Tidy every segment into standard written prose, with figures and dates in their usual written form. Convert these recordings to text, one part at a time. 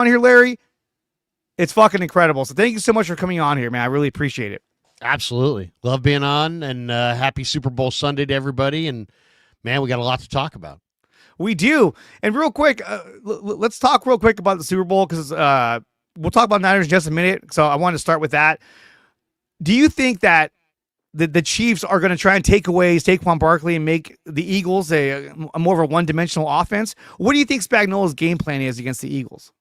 on here, Larry. It's fucking incredible. So thank you so much for coming on here, man. I really appreciate it. Absolutely. Love being on, and happy Super Bowl Sunday to everybody. And, man, we got a lot to talk about. We do. And real quick, let's talk real quick about the Super Bowl because we'll talk about Niners in just a minute. So I want to start with that. Do you think that the Chiefs are going to try and take away Saquon Barkley and make the Eagles a more of a one-dimensional offense? What do you think Spagnuolo's game plan is against the Eagles?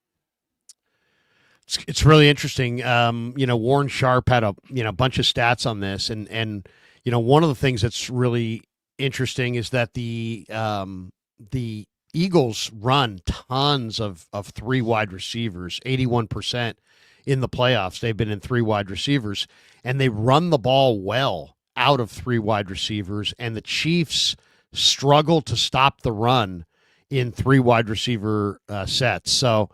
It's really interesting. Warren Sharp had a bunch of stats on this, and one of the things that's really interesting is that the Eagles run tons of three wide receivers, 81% in the playoffs. They've been in three wide receivers, and they run the ball well out of three wide receivers, and the Chiefs struggle to stop the run in three wide receiver sets. So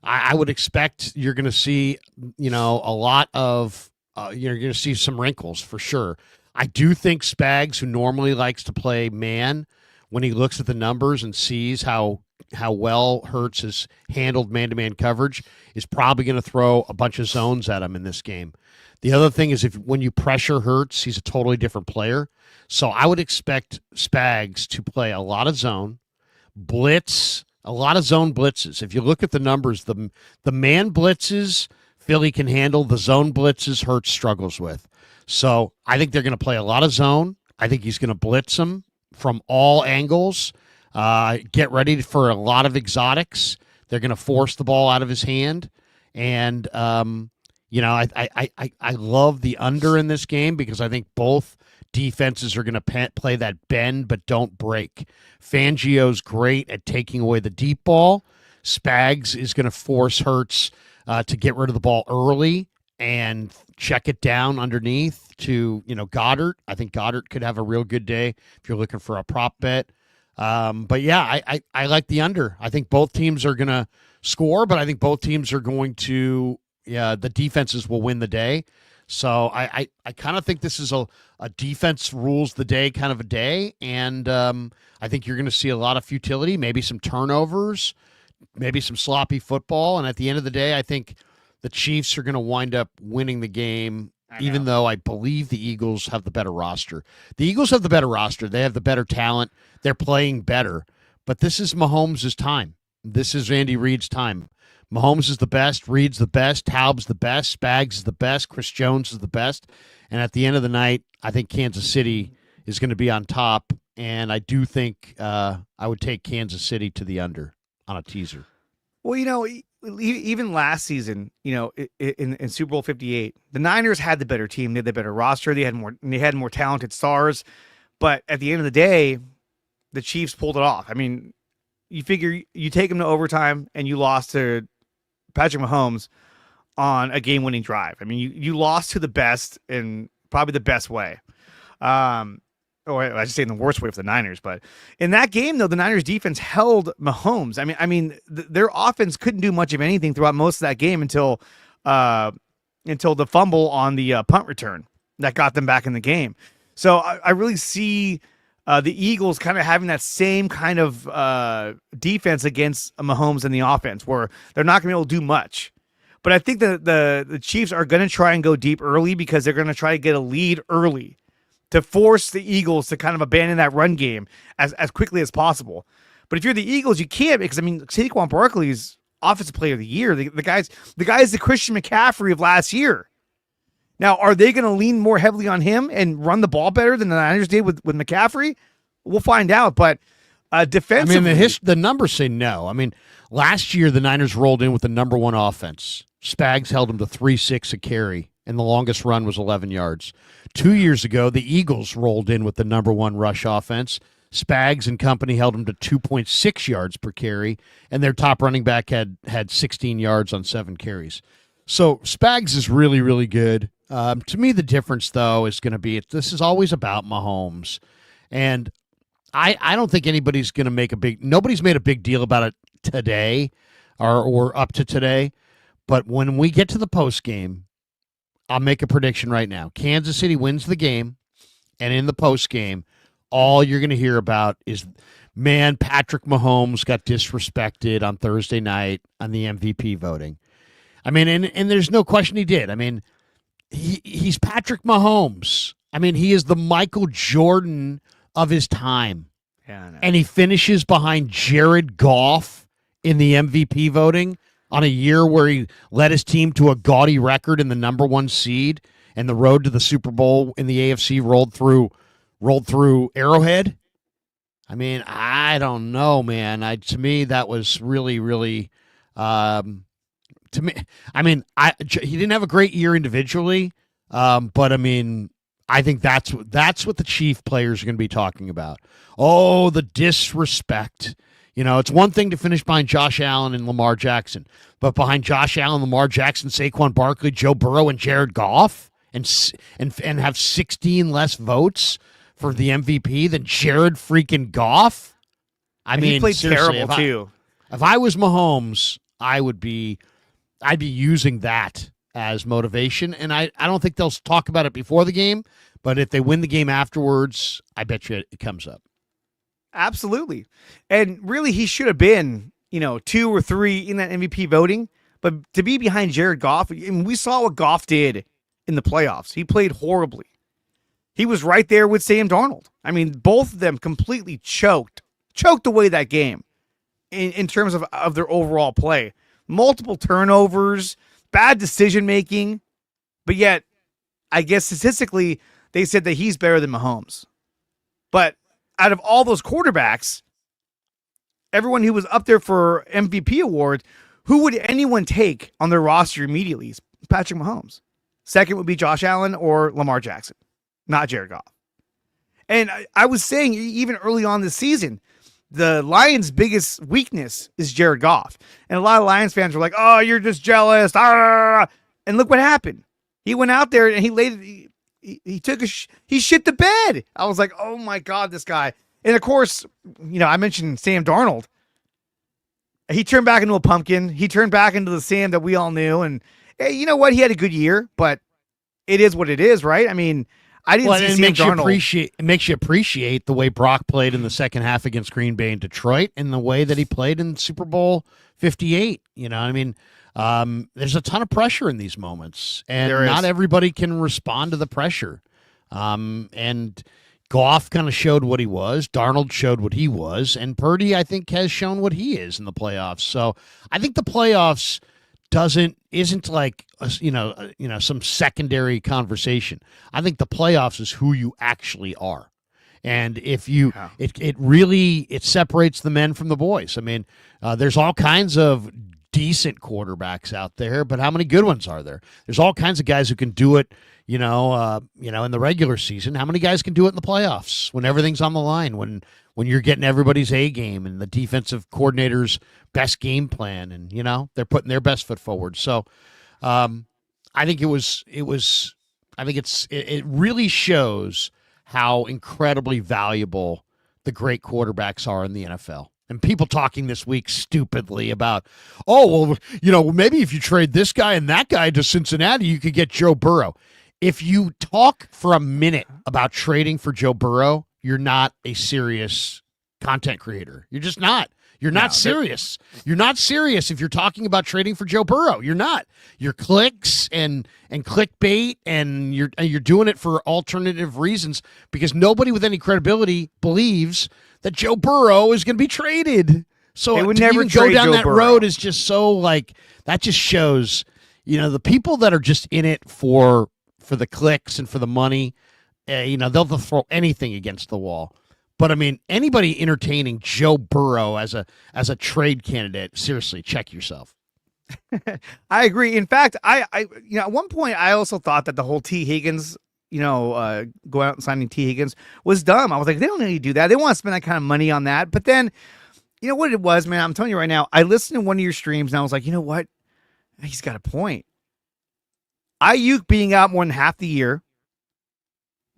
I would expect you're going to see, a lot of, you're going to see some wrinkles for sure. I do think Spags, who normally likes to play man, when he looks at the numbers and sees how well Hurts has handled man-to-man coverage, is probably going to throw a bunch of zones at him in this game. The other thing is when you pressure Hurts, he's a totally different player. So I would expect Spags to play a lot of zone, blitz, a lot of zone blitzes. If you look at the numbers, the man blitzes Philly can handle, the zone blitzes Hurts struggles with. So I think they're going to play a lot of zone. I think he's going to blitz them from all angles. Get ready for a lot of exotics. They're going to force the ball out of his hand. And, I love the under in this game because I think both defenses are going to play that bend but don't break. Fangio's great at taking away the deep ball. Spags is going to force Hurts to get rid of the ball early and check it down underneath to, Goddard. I think Goddard could have a real good day if you're looking for a prop bet. But yeah, I like the under. I think both teams are going to score, but I think both teams are going to, the defenses will win the day. So I kind of think this is a defense rules the day kind of a day. And I think you're going to see a lot of futility, maybe some turnovers, maybe some sloppy football. And at the end of the day, I think the Chiefs are going to wind up winning the game, even though I believe the Eagles have the better roster. The Eagles have the better roster. They have the better talent. They're playing better. But this is Mahomes' time. This is Andy Reid's time. Mahomes is the best. Reid's the best. Taub's the best. Spags is the best. Chris Jones is the best. And at the end of the night, I think Kansas City is going to be on top. And I do think I would take Kansas City to the under on a teaser. Well, even last season, in Super Bowl 58, the Niners had the better team. They had the better roster. They had more talented stars. But at the end of the day, the Chiefs pulled it off. I mean, you figure you take them to overtime and you lost to Patrick Mahomes on a game-winning drive. I mean, you lost to the best in probably the best way. Or I should say in the worst way for the Niners. But in that game, though, the Niners defense held Mahomes. I mean, their offense couldn't do much of anything throughout most of that game until the fumble on the punt return that got them back in the game. So I really see the Eagles kind of having that same kind of defense against Mahomes in the offense, where they're not going to be able to do much. But I think the Chiefs are going to try and go deep early because they're going to try to get a lead early to force the Eagles to kind of abandon that run game as quickly as possible. But if you're the Eagles, you can't, because Saquon Barkley's Offensive Player of the Year. The guy's the Christian McCaffrey of last year. Now, are they going to lean more heavily on him and run the ball better than the Niners did with McCaffrey? We'll find out. But defensively, the numbers say no. I mean, last year the Niners rolled in with the number one offense. Spags held them to 3.6 a carry, and the longest run was 11 yards. 2 years ago, the Eagles rolled in with the number one rush offense. Spags and company held them to 2.6 yards per carry, and their top running back had 16 yards on 7 carries. So Spags is really, really good. To me, the difference, though, is going to be this is always about Mahomes. And I don't think anybody's going to nobody's made a big deal about it today or up to today. But when we get to the post game, I'll make a prediction right now. Kansas City wins the game, and in the post game, all you're going to hear about is man, Patrick Mahomes got disrespected on Thursday night on the MVP voting. I mean, and there's no question he did. I mean, he's Patrick Mahomes. I mean, he is the Michael Jordan of his time. Yeah, I know. And he finishes behind Jared Goff in the MVP voting on a year where he led his team to a gaudy record in the number 1 seed, and the road to the Super Bowl in the AFC rolled through Arrowhead. I mean, I don't know, man. To me, that was really, really. To me, I mean, he didn't have a great year individually, but I mean, I think that's what the Chief players are going to be talking about. Oh, the disrespect. You know, it's one thing to finish behind Josh Allen and Lamar Jackson, but behind Josh Allen, Lamar Jackson, Saquon Barkley, Joe Burrow, and Jared Goff, and have 16 less votes for the MVP than Jared freaking Goff. I mean, he played terrible if too. If I was Mahomes, I'd be using that as motivation, and I don't think they'll talk about it before the game, but if they win the game afterwards, I bet you it comes up. Absolutely. And really, he should have been, 2 or 3 in that MVP voting. But to be behind Jared Goff, and we saw what Goff did in the playoffs. He played horribly. He was right there with Sam Darnold. I mean, both of them completely choked away that game in terms of their overall play. Multiple turnovers, bad decision making. But yet, I guess statistically, they said that he's better than Mahomes. But out of all those quarterbacks, everyone who was up there for MVP awards, who would anyone take on their roster immediately? It's Patrick Mahomes. Second would be Josh Allen or Lamar Jackson, not Jared Goff. And I was saying, even early on this season, the Lions' biggest weakness is Jared Goff. And a lot of Lions fans were like, oh, you're just jealous. Ah. And look what happened. He went out there and he shit the bed. I was like, oh my God, this guy. And of course, I mentioned Sam Darnold. He turned back into a pumpkin. He turned back into the Sam that we all knew. And hey, you know what? He had a good year, but it is what it is, right? I mean, I didn't see Sam Darnold. It makes you appreciate the way Brock played in the second half against Green Bay and Detroit, and the way that he played in Super Bowl 58. You know, I mean, there's a ton of pressure in these moments, and not everybody can respond to the pressure. And Goff kind of showed what he was. Darnold showed what he was, and Purdy, I think, has shown what he is in the playoffs. So I think the playoffs isn't like some secondary conversation. I think the playoffs is who you actually are. And if you, it really separates the men from the boys. I mean, there's all kinds of decent quarterbacks out there, but how many good ones are there? There's all kinds of guys who can do it, in the regular season. How many guys can do it in the playoffs when everything's on the line, when you're getting everybody's A game and the defensive coordinator's best game plan, and they're putting their best foot forward. So, I think it really shows how incredibly valuable the great quarterbacks are in the NFL. And people talking this week stupidly about, maybe if you trade this guy and that guy to Cincinnati, you could get Joe Burrow. If you talk for a minute about trading for Joe Burrow, you're not a serious content creator. You're just not. You're not serious. You're not serious if you're talking about trading for Joe Burrow. You're not. You're clicks and clickbait, and you're doing it for alternative reasons, because nobody with any credibility believes that Joe Burrow is going to be traded. So they would to never even go down Joe that Burrow. road is just so that just shows, the people that are just in it for the clicks and for the money, they'll throw anything against the wall. But I mean, anybody entertaining Joe Burrow as a trade candidate, seriously, check yourself. I agree. In fact, I at one point I also thought that the whole T. Higgins, go out and signing T. Higgins was dumb. I was like, they don't need to do that. They want to spend that kind of money on that. But then, you know what it was, man? I'm telling you right now, I listened to one of your streams and I was like, you know what? He's got a point. Ayuk being out more than half the year.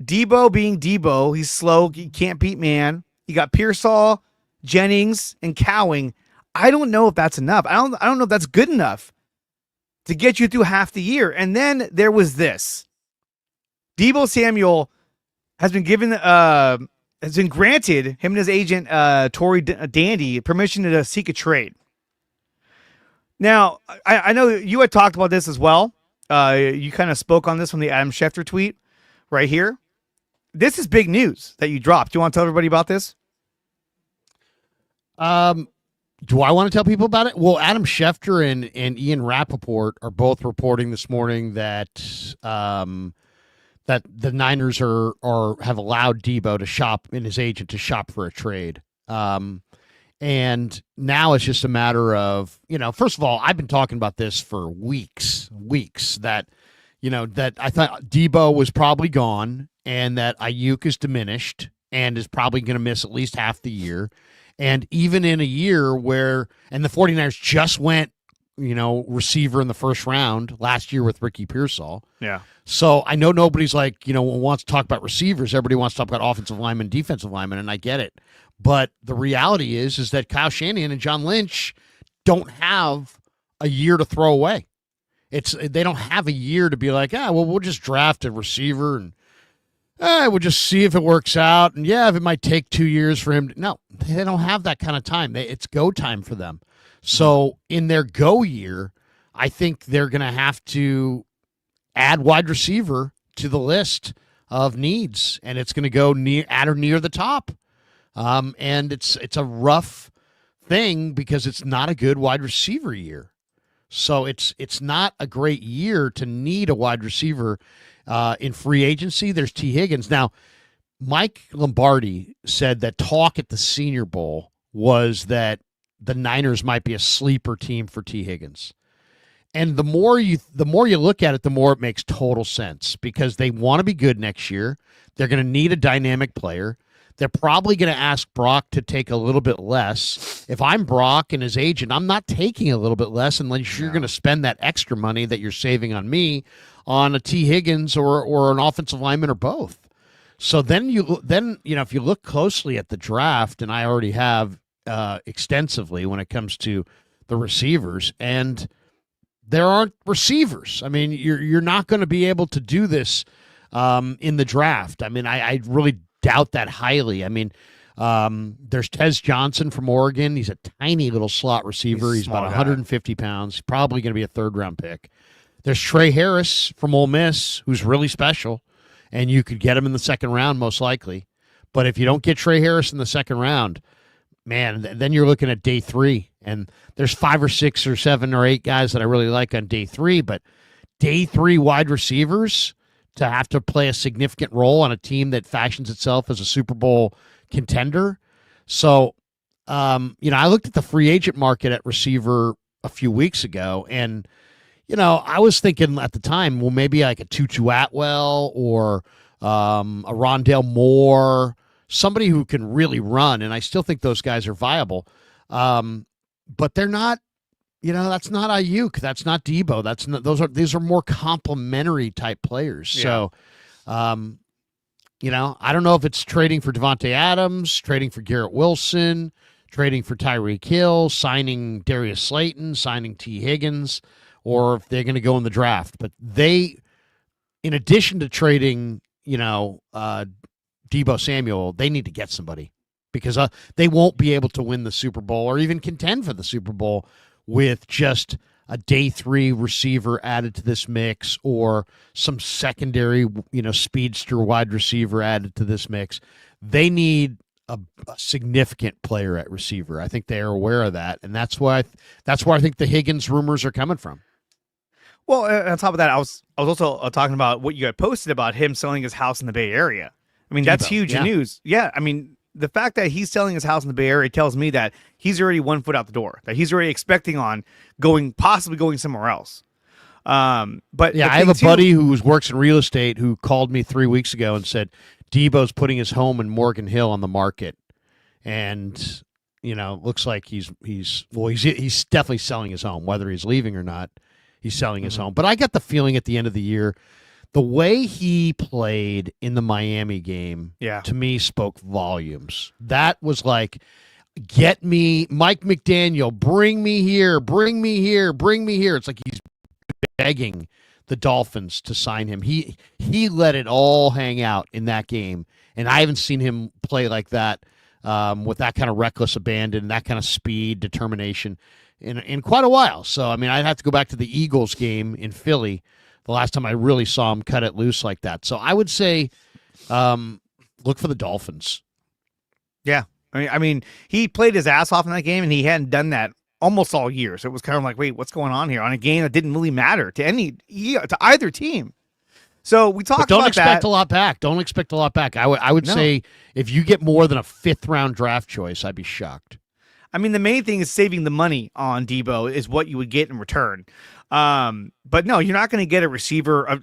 Deebo being Deebo. He's slow. He can't beat man. You got Pearsall, Jennings, and Cowing. I don't know if that's enough. I don't know if that's good enough to get you through half the year. And then there was this. Deebo Samuel has been given a has been granted, him and his agent, Tory Dandy, permission to seek a trade. Now, I know you had talked about this as well. You kind of spoke on this from the Adam Schefter tweet right here. This is big news that you dropped. Do you want to tell everybody about this? Do I want to tell people about it? Well, Adam Schefter and Ian Rappaport are both reporting this morning that that the Niners are have allowed Deebo to shop and his agent to shop for a trade. And now it's just a matter of, first of all, I've been talking about this for weeks, that, that I thought Deebo was probably gone and that Ayuk is diminished and is probably going to miss at least half the year. And even in a year where, and the 49ers just went, receiver in the first round last year with Ricky Pearsall. Yeah. So I know nobody's wants to talk about receivers. Everybody wants to talk about offensive linemen, defensive linemen, and I get it. But the reality is that Kyle Shanahan and John Lynch don't have a year to throw away. They don't have a year to be like, we'll just draft a receiver and we'll just see if it works out. And if it might take 2 years for him. No, they don't have that kind of time. It's go time for them. So in their go year, I think they're going to have to add wide receiver to the list of needs, and it's going to go at or near the top. And it's a rough thing because it's not a good wide receiver year. So it's not a great year to need a wide receiver in free agency. There's T. Higgins. Now, Mike Lombardi said that talk at the Senior Bowl was that the Niners might be a sleeper team for T. Higgins. And the more you look at it, the more it makes total sense because they want to be good next year. They're going to need a dynamic player. They're probably going to ask Brock to take a little bit less. If I'm Brock and his agent, I'm not taking a little bit less unless you're going to spend that extra money that you're saving on me on a T. Higgins or an offensive lineman or both. So then if you look closely at the draft, and I already have extensively when it comes to the receivers, and there aren't receivers. I mean, you're not going to be able to do this in the draft. I mean, I really doubt that highly. I mean, there's Tez Johnson from Oregon. He's a tiny little slot receiver. He's about 150 pounds. He's probably going to be a third-round pick. There's Trey Harris from Ole Miss, who's really special, and you could get him in the second round most likely. But if you don't get Trey Harris in the second round, man, then you're looking at day 3. And there's 5 or 6 or 7 or 8 guys that I really like on day 3. But day 3 wide receivers to have to play a significant role on a team that fashions itself as a Super Bowl contender. So, I looked at the free agent market at receiver a few weeks ago, and, I was thinking at the time, well, maybe like a Tutu Atwell or a Rondale Moore, somebody who can really run, and I still think those guys are viable. But they're not, that's not Ayuk, that's not Deebo, these are more complementary type players. Yeah. So, I don't know if it's trading for Devontae Adams, trading for Garrett Wilson, trading for Tyreek Hill, signing Darius Slayton, signing T. Higgins, or if they're going to go in the draft. But they, in addition to trading, Deebo Samuel, they need to get somebody because they won't be able to win the Super Bowl or even contend for the Super Bowl with just a day 3 receiver added to this mix or some secondary, speedster wide receiver added to this mix. They need a significant player at receiver. I think they are aware of that, and that's where I think the Higgins rumors are coming from. Well, on top of that, I was also talking about what you had posted about him selling his house in the Bay Area. I mean, that's huge news. Yeah, I mean, the fact that he's selling his house in the Bay Area tells me that he's already 1 foot out the door, that he's already expecting on possibly going somewhere else. But yeah, I have a buddy who works in real estate who called me 3 weeks ago and said Deebo's putting his home in Morgan Hill on the market, and looks like he's definitely selling his home, whether he's leaving or not. He's selling his home. But I got the feeling at the end of the year, the way he played in the Miami game, to me, spoke volumes. That was like, get me, Mike McDaniel, bring me here, bring me here, bring me here. It's like he's begging the Dolphins to sign him. He let it all hang out in that game, and I haven't seen him play like that with that kind of reckless abandon, that kind of speed, determination in quite a while. So, I mean, I'd have to go back to the Eagles game in Philly, the last time I really saw him cut it loose like that. So I would say look for the Dolphins. Yeah. I mean, he played his ass off in that game, and he hadn't done that almost all year. So it was kind of like, wait, what's going on here on a game that didn't really matter to either team. So we talked but don't about expect that. a lot back. Don't expect a lot back. I would No. say if you get more than a 5th round draft choice, I'd be shocked. I mean, the main thing is saving the money on Deebo is what you would get in return. But no, you're not going to get a receiver,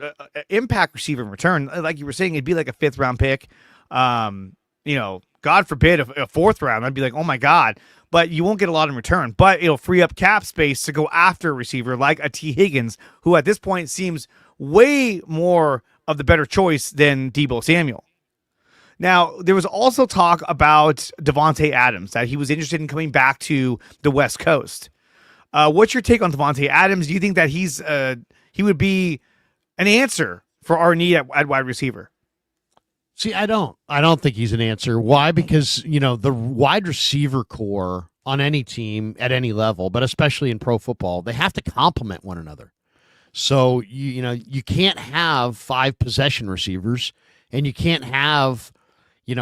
impact receiver in return. Like you were saying, it'd be like a 5th round pick. God forbid a 4th round. I'd be like, oh my God. But you won't get a lot in return. But it'll free up cap space to go after a receiver like a T. Higgins, who at this point seems way more of the better choice than Deebo Samuel. Now, there was also talk about Devontae Adams, that he was interested in coming back to the West Coast. What's your take on Devontae Adams? Do you think that he would be an answer for our need at wide receiver? See, I don't think he's an answer. Why? Because, the wide receiver core on any team at any level, but especially in pro football, they have to complement one another. So, you can't have 5 possession receivers, and you can't have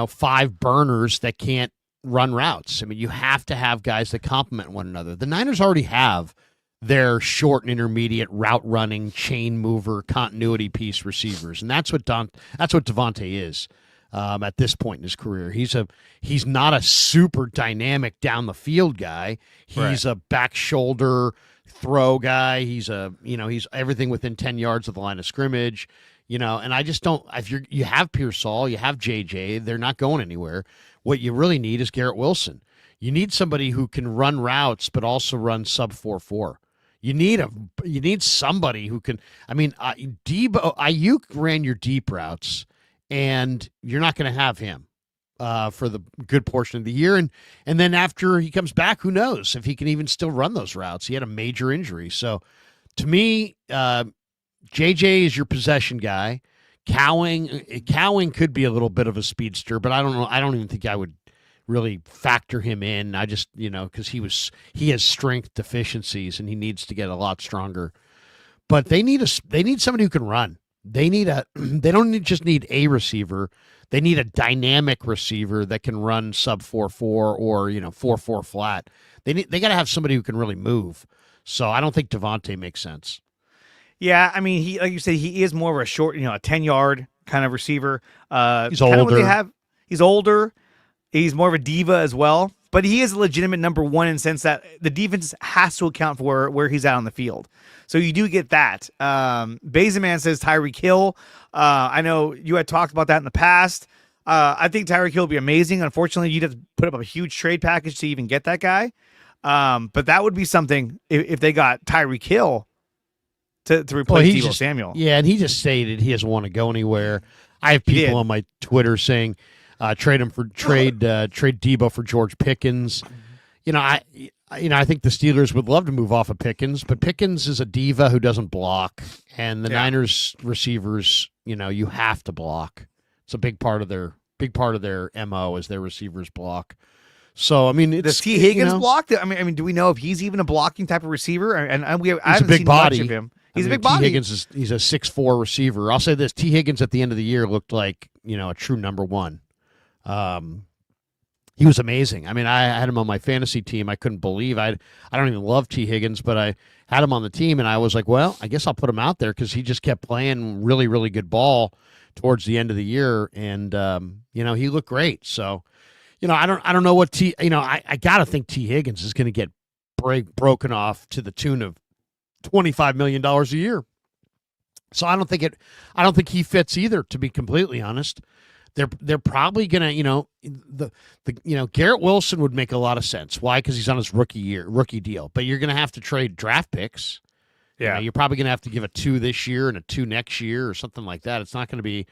5 burners that can't run routes. I mean, you have to have guys that complement one another. The Niners already have their short and intermediate route running, chain mover, continuity piece receivers, and that's what Devontae is at this point in his career. He's not a super dynamic down the field guy. He's a back shoulder throw guy. He's everything within 10 yards of the line of scrimmage. And I just don't. If you have Pearsall, you have JJ, they're not going anywhere. What you really need is Garrett Wilson. You need somebody who can run routes, but also run sub 4.4. You need somebody who can. I mean, Deebo Ayuk ran your deep routes, and you're not going to have him for the good portion of the year. And then after he comes back, who knows if he can even still run those routes? He had a major injury, so to me. JJ is your possession guy. Cowing could be a little bit of a speedster, but I don't know. I don't even think I would really factor him in. I just, because he has strength deficiencies and he needs to get a lot stronger. But they need somebody who can run. They don't just need a receiver. They need a dynamic receiver that can run sub 4.4 or 4.4 flat. They got to have somebody who can really move. So I don't think Devontae makes sense. Yeah, I mean, he, like you said, he is more of a short, a 10-yard kind of receiver. He's older. He's older. He's more of a diva as well. But he is a legitimate number one in the sense that the defense has to account for where he's at on the field. So you do get that. Baseman says Tyreek Hill. I know you had talked about that in the past. I think Tyreek Hill would be amazing. Unfortunately, you'd have to put up a huge trade package to even get that guy. But that would be something if they got Tyreek Hill to replace Deebo Samuel. Yeah, and he just stated he doesn't want to go anywhere. I have people on my Twitter saying trade Deebo for George Pickens. I think the Steelers would love to move off of Pickens, but Pickens is a diva who doesn't block, and the Niners receivers, you have to block. It's a big part of their MO is their receivers block. So I mean, does T. Higgins block? I mean, do we know if he's even a blocking type of receiver? And I haven't big seen body. much of him. He's a big body. T. Higgins he's a 6'4" receiver. I'll say this: T. Higgins at the end of the year looked like a true number one. He was amazing. I mean, I had him on my fantasy team. I couldn't believe I don't even love T. Higgins, but I had him on the team, and I was like, well, I guess I'll put him out there because he just kept playing really, really good ball towards the end of the year, and he looked great. So, I don't know what I gotta think T. Higgins is going to get broken off to the tune of $25 million a year. So I don't think he fits either, to be completely honest. They're probably gonna, Garrett Wilson would make a lot of sense. Why? Because he's on his rookie deal. But you're gonna have to trade draft picks. Yeah, you're probably gonna have to give a 2 this year and a 2 next year or something like that. It's not gonna be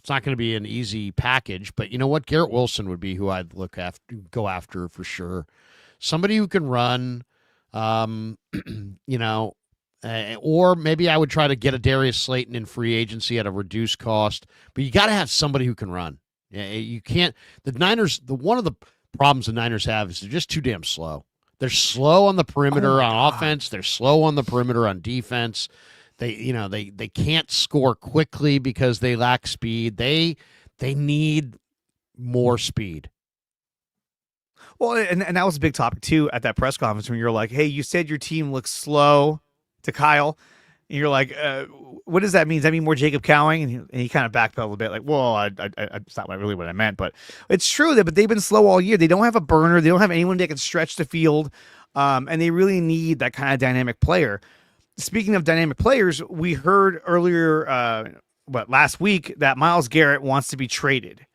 an easy package. But you know what? Garrett Wilson would be who I'd go after for sure. Somebody who can run. Or maybe I would try to get a Darius Slayton in free agency at a reduced cost. But you got to have somebody who can run. You can't. The Niners. One of the problems the Niners have is they're just too damn slow. They're slow on the perimeter on offense. They're slow on the perimeter on defense. They can't score quickly because they lack speed. They need more speed. Well, and that was a big topic too at that press conference when you're like, "Hey, you said your team looks slow," to Kyle, and you're like, "What does that mean? Does that mean more Jacob Cowing?" And he kind of backpedaled a bit, like, "Well, it's not really what I meant, but it's true that. But they've been slow all year. They don't have a burner. They don't have anyone that can stretch the field, and they really need that kind of dynamic player." Speaking of dynamic players, we heard earlier, last week, that Myles Garrett wants to be traded.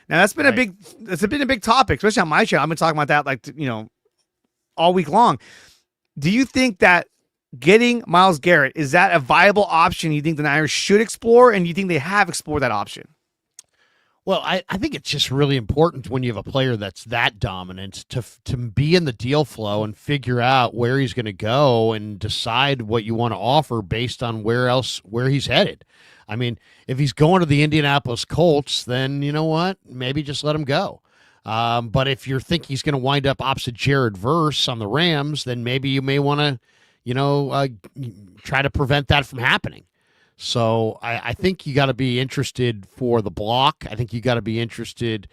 Now that's been a big topic, especially on my channel. I've been talking about that all week long. Do you think that getting Myles Garrett, is that a viable option you think the Niners should explore, and you think they have explored that option? Well, I think it's just really important when you have a player that's that dominant to be in the deal flow and figure out where he's going to go and decide what you want to offer based on where he's headed. I mean, if he's going to the Indianapolis Colts, then you know what? Maybe just let him go. But if you think he's going to wind up opposite Jared Verse on the Rams, then maybe you may want to, try to prevent that from happening. So I think you got to be interested for the block. I think you got to be interested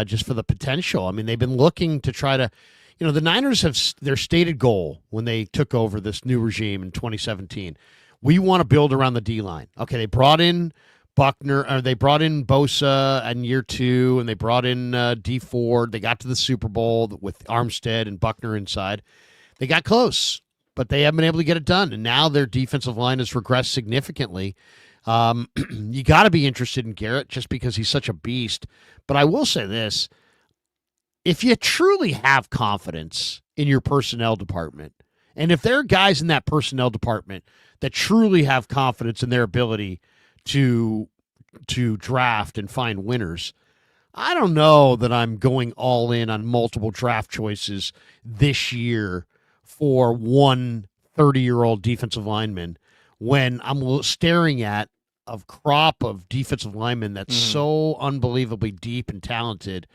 just for the potential. I mean, they've been looking to try to, the Niners have their stated goal when they took over this new regime in 2017. We want to build around the D-line. Okay, they brought in Buckner, or they brought in Bosa in year 2, and they brought in D Ford. They got to the Super Bowl with Armstead and Buckner inside. They got close, but they haven't been able to get it done. And now their defensive line has regressed significantly. You got to be interested in Garrett just because he's such a beast. But I will say this. If you truly have confidence in your personnel department, and if there are guys in that personnel department that truly have confidence in their ability to draft and find winners, I don't know that I'm going all in on multiple draft choices this year for one 30-year-old defensive lineman when I'm staring at a crop of defensive linemen that's so unbelievably deep and talented.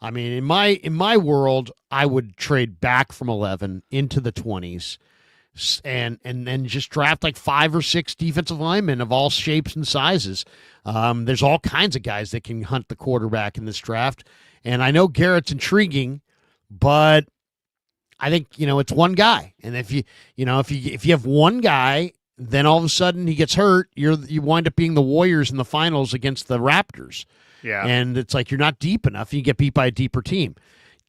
I mean, in my world, I would trade back from 11 into the 20s and then just draft like 5 or 6 defensive linemen of all shapes and sizes. There's all kinds of guys that can hunt the quarterback in this draft. And I know Garrett's intriguing, but I think, it's one guy. And if you have one guy, then all of a sudden he gets hurt, you wind up being the Warriors in the finals against the Raptors. Yeah. And it's like you're not deep enough. You get beat by a deeper team.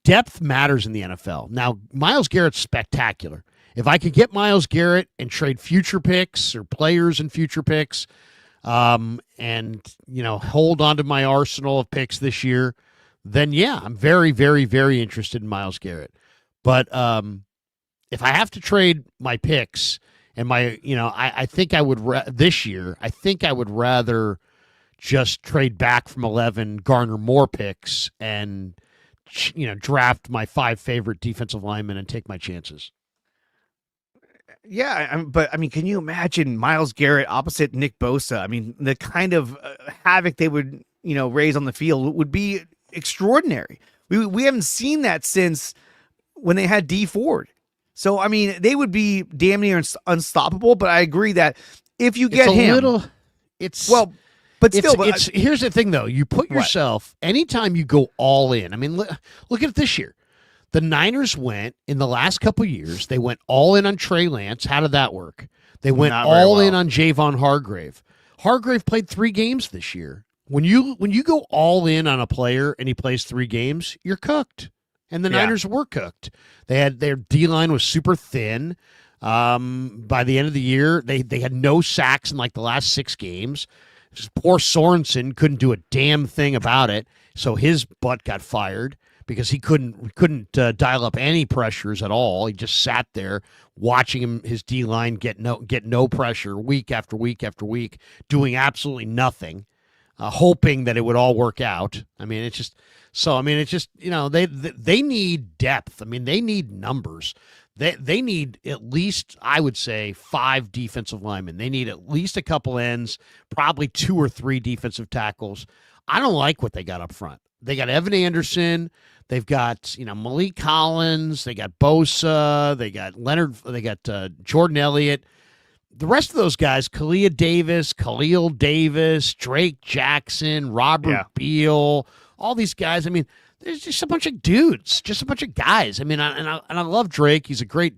Depth matters in the NFL. Now, Myles Garrett's spectacular. If I could get Myles Garrett and trade future picks or players in future picks, and hold on to my arsenal of picks this year, then yeah, I'm very, very, very interested in Myles Garrett. But if I have to trade my picks and I think I would this year. I think I would rather just trade back from 11, garner more picks, and draft my 5 favorite defensive linemen and take my chances. Yeah, but I mean, can you imagine Myles Garrett opposite Nick Bosa? I mean, the kind of havoc they would, raise on the field would be extraordinary. We haven't seen that since when they had D Ford. So I mean, they would be damn near unstoppable. But I agree that if you get him, but still, here's the thing though. You put yourself anytime you go all in. I mean, look at it this year. The Niners went in the last couple of years. They went all in on Trey Lance. How did that work? They went all in on Javon Hargrave. Hargrave played 3 games this year. When you go all in on a player and he plays 3 games, you're cooked. And the Niners were cooked. Their D-line was super thin. By the end of the year, they had no sacks in like the last 6 games. Poor Sorensen couldn't do a damn thing about it, so his butt got fired because he couldn't dial up any pressures at all. He just sat there watching his D-line get no pressure week after week after week, doing absolutely nothing, hoping that it would all work out. I mean, they need depth. I mean, they need numbers. They need at least, I would say, 5 defensive linemen. They need at least a couple ends, probably 2 or 3 defensive tackles. I don't like what they got up front. They got Evan Anderson. They've got Malik Collins. They got Bosa. They got Leonard. They got Jordan Elliott. The rest of those guys: Khalil Davis, Drake Jackson, Robert Beal. All these guys. I mean, there's just a bunch of dudes, just a bunch of guys. I mean, I love Drake. He's a great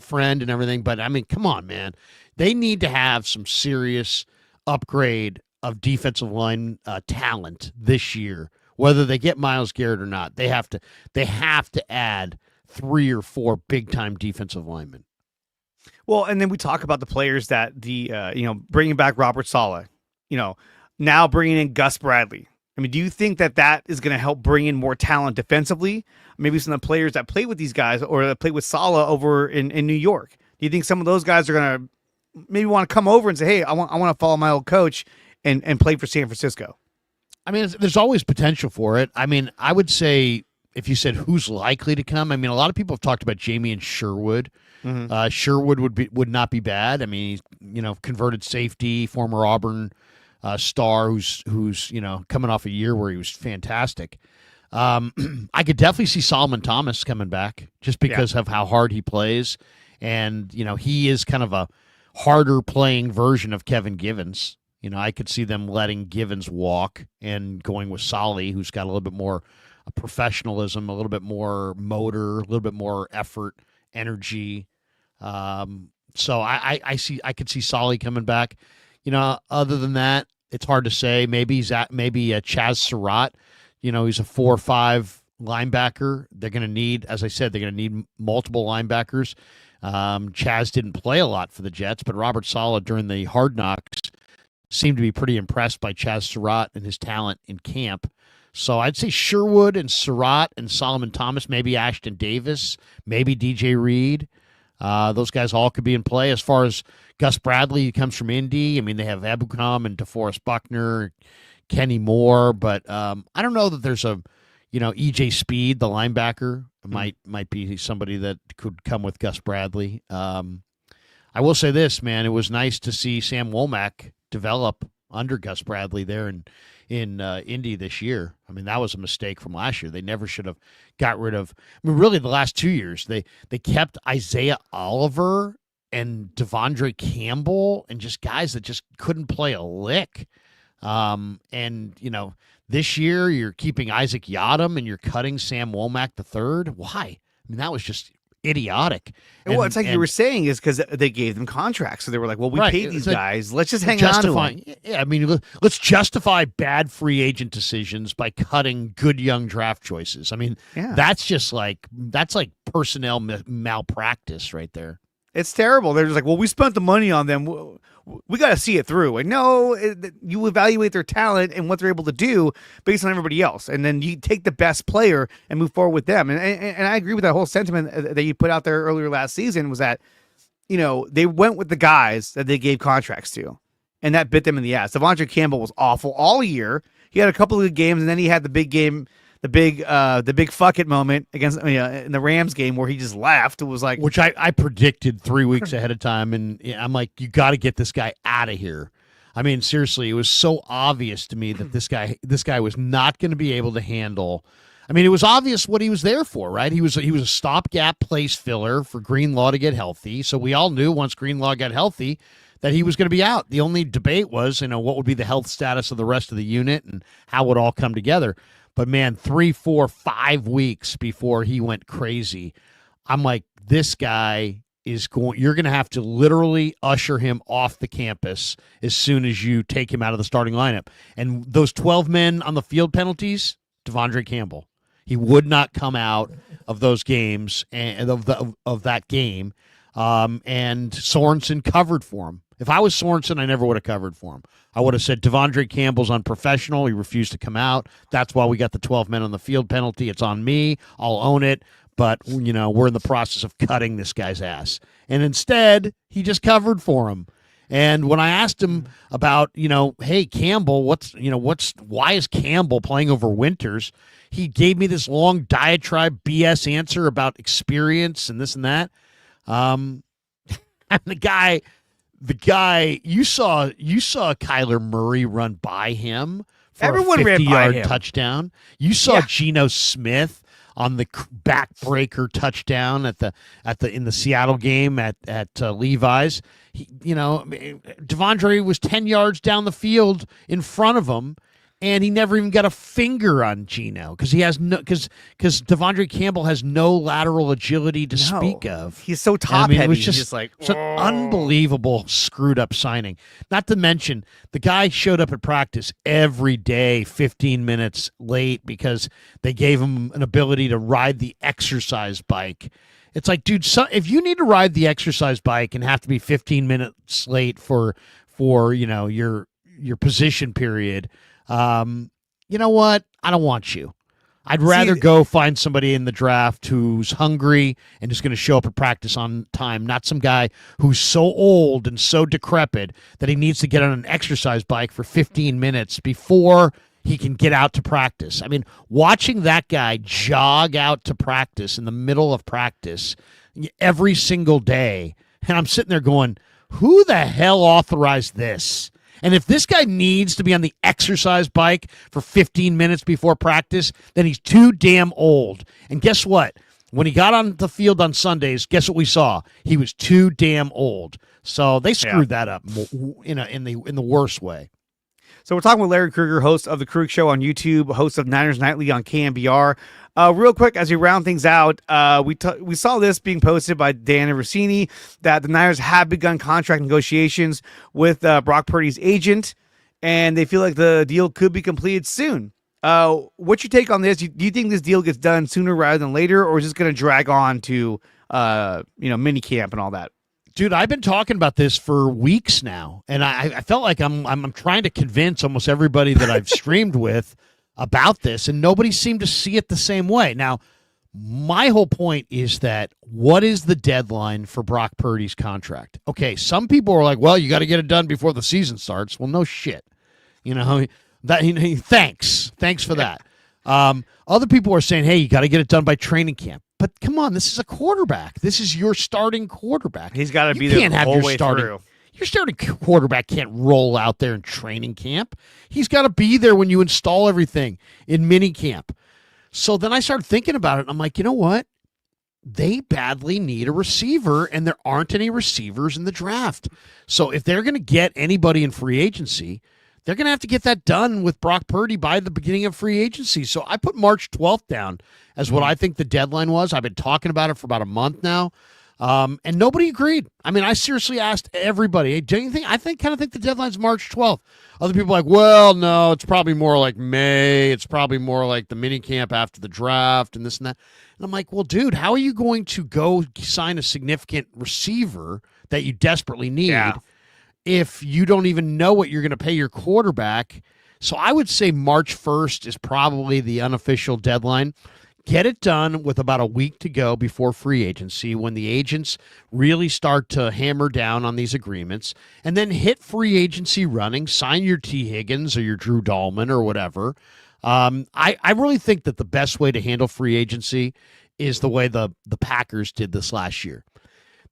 friend and everything. But I mean, come on, man. They need to have some serious upgrade of defensive line talent this year. Whether they get Myles Garrett or not, they have to add 3 or 4 big time defensive linemen. Well, and then we talk about the players that bringing back Robert Saleh, now bringing in Gus Bradley. I mean, do you think that is going to help bring in more talent defensively? Maybe some of the players that played with these guys or that played with Saleh over in New York. Do you think some of those guys are going to maybe want to come over and say, hey, I want to follow my old coach and play for San Francisco? I mean, there's always potential for it. I mean, I would say if you said who's likely to come, I mean, a lot of people have talked about Jamie and Sherwood. Mm-hmm. Sherwood would not be bad. I mean, converted safety, former Auburn star who's coming off a year where he was fantastic. I could definitely see Solomon Thomas coming back just because of how hard he plays, and he is kind of a harder playing version of Kevin Givens. I could see them letting Givens walk and going with Solly, who's got a little bit more professionalism, a little bit more motor, a little bit more effort, essentially. So I could see Solly coming back. Other than that, it's hard to say. Maybe Chaz Surratt. He's a 4 or 5 linebacker. They're going to need, as I said, they're going to need multiple linebackers. Chaz didn't play a lot for the Jets, but Robert Saleh during the Hard Knocks seemed to be pretty impressed by Chaz Surratt and his talent in camp. So I'd say Sherwood and Surratt and Solomon Thomas, maybe Ashton Davis, maybe DJ Reed. Those guys all could be in play. As far as Gus Bradley, he comes from Indy. I mean, they have Ebukam and DeForest Buckner, Kenny Moore, but I don't know that there's a, EJ Speed, the linebacker, might be somebody that could come with Gus Bradley. I will say this, man, it was nice to see Sam Womack develop under Gus Bradley there in Indy this year. I mean, that was a mistake from last year. They never should have got rid of. I mean, really, the last 2 years they kept Isaiah Oliver and Devondre Campbell and just guys that just couldn't play a lick. This year you're keeping Isaac Yadam and you're cutting Sam Womack III. Why? I mean, that was just idiotic. Well, it's like you were saying is because they gave them contracts. So they were like, well, we paid these guys. Let's just hang on to them. Yeah, I mean, let's justify bad free agent decisions by cutting good young draft choices. I mean, that's like personnel malpractice right there. It's terrible. They're just like, well, we spent the money on them. We got to see it through. Like, no, you evaluate their talent and what they're able to do based on everybody else. And then you take the best player and move forward with them. And I agree with that whole sentiment that you put out there earlier last season was that, they went with the guys that they gave contracts to. And that bit them in the ass. Devondre Campbell was awful all year. He had a couple of good games, and then he had the big game, the big fuck it moment against in the Rams game where he just laughed. It was like, which I predicted 3 weeks ahead of time, and I'm like, you got to get this guy out of here. I mean, seriously, it was so obvious to me that this guy was not going to be able to handle. I mean, it was obvious what he was there for, right? He was a stopgap place filler for Greenlaw to get healthy. So we all knew once Greenlaw got healthy that he was going to be out. The only debate was, what would be the health status of the rest of the unit and how it would all come together. But man, 3, 4, 5 weeks before he went crazy, I'm like, this guy you're going to have to literally usher him off the campus as soon as you take him out of the starting lineup. And those 12 men on the field penalties, Devondre Campbell, he would not come out of those games and of that game. And Sorensen covered for him. If I was Sorensen, I never would have covered for him. I would have said Devondre Campbell's unprofessional. He refused to come out. That's why we got the 12 men on the field penalty. It's on me. I'll own it. But, we're in the process of cutting this guy's ass. And instead, he just covered for him. And when I asked him about, hey, Campbell, why is Campbell playing over Winters? He gave me this long diatribe BS answer about experience and this and that. And the guy, you saw Kyler Murray run by him for Everyone a ran by 50-yard him. touchdown. You saw Geno Smith on the backbreaker touchdown in the Seattle game at Levi's. Devondre was 10 yards down the field in front of him, and he never even got a finger on Geno because Devondre Campbell has no lateral agility to speak of. He's so top heavy. It was just like it's an unbelievable screwed up signing. Not to mention the guy showed up at practice every day 15 minutes late because they gave him an ability to ride the exercise bike. It's like, dude, if you need to ride the exercise bike and have to be 15 minutes late for your position period, you know what? I don't want you. I'd rather go find somebody in the draft who's hungry and is going to show up at practice on time, not some guy who's so old and so decrepit that he needs to get on an exercise bike for 15 minutes before he can get out to practice. I mean, watching that guy jog out to practice in the middle of practice every single day, and I'm sitting there going, who the hell authorized this? And if this guy needs to be on the exercise bike for 15 minutes before practice, then he's too damn old. And guess what? When he got on the field on Sundays, guess what we saw? He was too damn old. So they screwed that up in the worst way. So we're talking with Larry Krueger, host of The Krug Show on YouTube, host of Niners Nightly on KMBR. Real quick, as we round things out, we saw this being posted by Dan Rossini that the Niners have begun contract negotiations with Brock Purdy's agent, and they feel like the deal could be completed soon. What's your take on this? Do you think this deal gets done sooner rather than later, or is this going to drag on to mini camp and all that? Dude, I've been talking about this for weeks now, and I felt like I'm trying to convince almost everybody that I've streamed with about this, and nobody seemed to see it the same way. Now, my whole point is that what is the deadline for Brock Purdy's contract? Okay, some people are like, well, you got to get it done before the season starts. Well, no shit. Thanks for that. Other people are saying, hey, you got to get it done by training camp. But come on, this is a quarterback. This is your starting quarterback. He's got to be there the whole way through. Your starting quarterback can't roll out there in training camp. He's got to be there when you install everything in mini camp. So then I started thinking about it, and I'm like, you know what? They badly need a receiver, and there aren't any receivers in the draft. So if they're going to get anybody in free agency, they're going to have to get that done with Brock Purdy by the beginning of free agency. So I put March 12th down as what I think the deadline was. I've been talking about it for about a month now, and nobody agreed. I mean, I seriously asked everybody, hey, do you think? I kind of think the deadline's March 12th. Other people are like, well, no, it's probably more like May. It's probably more like the mini camp after the draft and this and that. And I'm like, well, dude, how are you going to go sign a significant receiver that you desperately need if you don't even know what you're going to pay your quarterback? So I would say March 1st is probably the unofficial deadline. Get it done with about a week to go before free agency when the agents really start to hammer down on these agreements, and then hit free agency running, sign your T. Higgins or your Drew Dahlman or whatever. I really think that the best way to handle free agency is the way the Packers did this last year.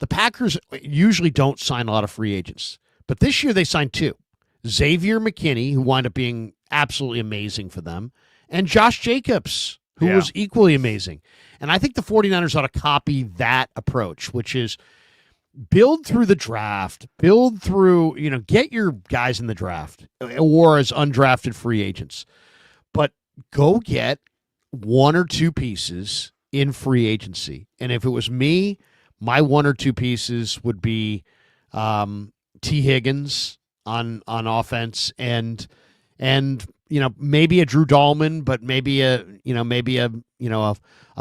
The Packers usually don't sign a lot of free agents, but this year they signed two. Xavier McKinney, who wound up being absolutely amazing for them, and Josh Jacobs, who was equally amazing. And I think the 49ers ought to copy that approach, which is build through the draft, get your guys in the draft or as undrafted free agents. But go get one or two pieces in free agency. And if it was me, my one or two pieces would be T. Higgins on offense and maybe a Drew Dahlman, but maybe a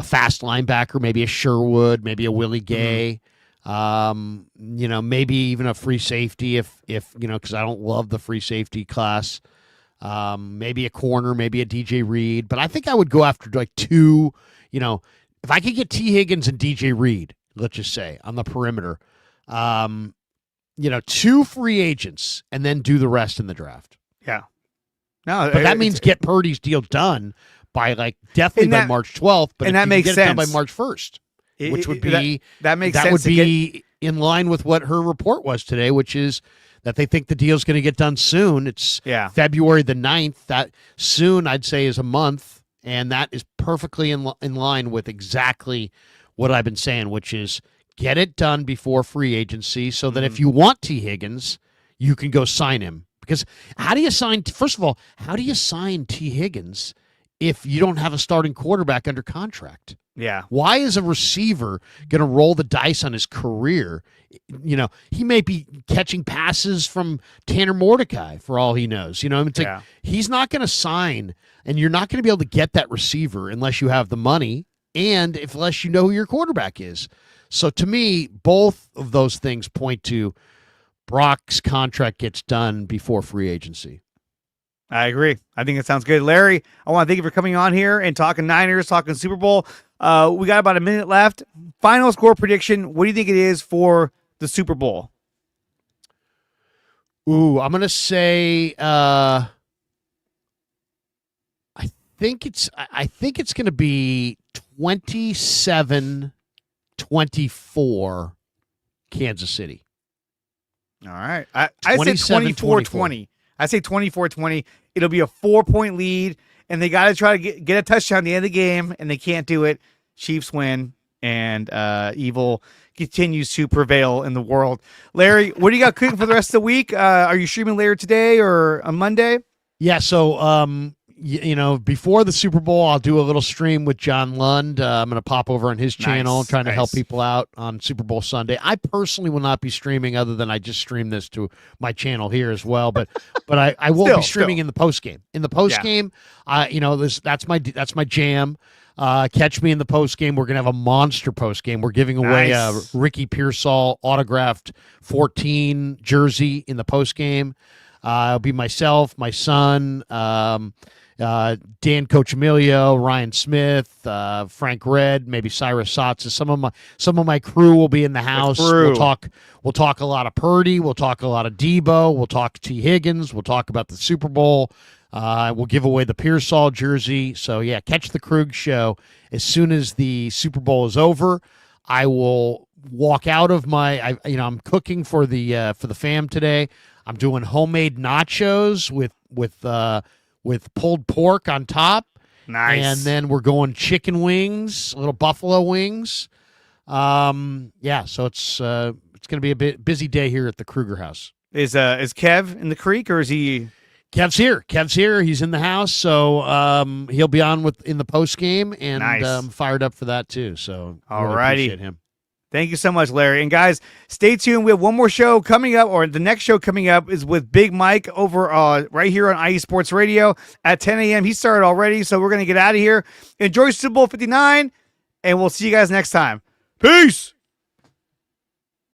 fast linebacker, maybe a Sherwood, maybe a Willie Gay, maybe even a free safety if because I don't love the free safety class. Maybe a corner, maybe a DJ Reed, but I think I would go after like two. If I could get T. Higgins and DJ Reed, let's just say on the perimeter, 2 free agents and then do the rest in the draft. Yeah. No, But that means get Purdy's deal done by definitely by March 12th. But and if that you makes get sense. it done by March 1st, which would be that makes that sense. would be in line with what her report was today, which is that they think the deal's going to get done soon. It's February the 9th. That soon, I'd say, is a month, and that is perfectly in line with exactly what I've been saying, which is get it done before free agency so that if you want T. Higgins, you can go sign him. Because first of all, how do you sign T. Higgins if you don't have a starting quarterback under contract? Yeah. Why is a receiver going to roll the dice on his career? He may be catching passes from Tanner Mordecai for all he knows. It's he's not going to sign, and you're not going to be able to get that receiver unless you have the money and unless you know who your quarterback is. So to me, both of those things point to Brock's contract gets done before free agency. I agree. I think it sounds good. Larry, I want to thank you for coming on here and talking Niners, talking Super Bowl. We got about a minute left. Final score prediction. What do you think it is for the Super Bowl? Ooh, I'm going to say I think it's going to be 27-24 Kansas City. All right. I say 24-20. I say 24-20. It'll be a 4-point lead, and they got to try to get a touchdown at the end of the game, and they can't do it. Chiefs win, and evil continues to prevail in the world. Larry, what do you got cooking for the rest of the week? Are you streaming later today or on Monday? Yeah, so before the Super Bowl, I'll do a little stream with John Lund. I'm going to pop over on his channel, trying to help people out on Super Bowl Sunday. I personally will not be streaming, other than I just stream this to my channel here as well. But I will be streaming in the post game. In the post game, that's my jam. Catch me in the post game. We're going to have a monster post game. We're giving away a Ricky Pearsall autographed 14 jersey in the post game. It'll be myself, my son, Dan Coach Emilio, Ryan Smith, Frank Red, maybe Cyrus Satsa. Some of my crew will be in the house. We'll talk a lot of Purdy. We'll talk a lot of Deebo. We'll talk T. Higgins. We'll talk about the Super Bowl. We'll give away the Pearsall jersey. So yeah, catch the Krug show as soon as the Super Bowl is over. I will walk out of I'm cooking for the fam today. I'm doing homemade nachos with pulled pork on top. Nice. And then we're going chicken wings, little buffalo wings. So it's going to be a bit busy day here at the Kruger house. Is Kev in the creek, or is he? Kev's here. He's in the house, so he'll be on in the post game, and I'm fired up for that too. So all righty, really appreciate him. Thank you so much, Larry. And guys, stay tuned. We have one more show coming up, or the next show coming up is with Big Mike over right here on IE Sports Radio at 10 a.m. He started already, so we're going to get out of here. Enjoy Super Bowl 59, and we'll see you guys next time. Peace.